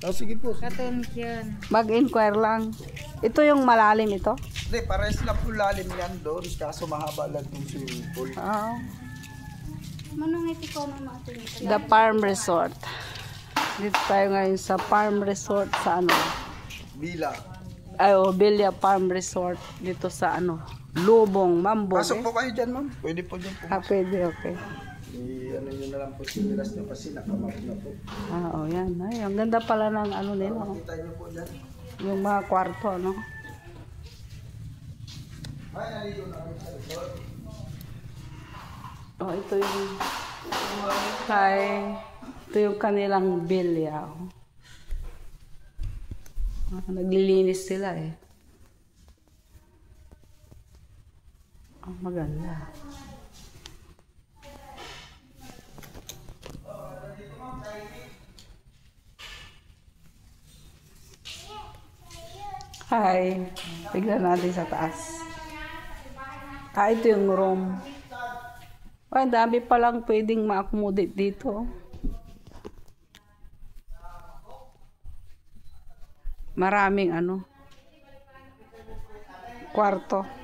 Oh, sige po. Katunik yan. Mag-inquire lang. Ito yung malalim ito? Hindi, pares lang po lalim yan doon. Kaso mahaba lang yung swimming pool. Oo. Manong ito ng mga tunik. The Farm Resort. Dito tayo ngayon sa Farm Resort sa ano? Bila. Villa Farm Resort. Dito sa ano? Lubong, Mambo. Pasok po kayo dyan, ma'am. Pwede po dyan po. Pwede, okay. Ano nyo na lang po sinilas nyo kasi nakamap na po. Yan. Ay, ang ganda pala ng ano nila. Oh. Kita nyo po dyan. Yung mga kwarto, no? Ay, nalito na kami sa resort. Ito yung ito yung kanilang bilya. Naglilinis sila eh. Maganda. Hi. Tignan natin sa taas. Ito yung room. Ay, dami palang pwedeng ma-accommodate dito. Maraming kwarto.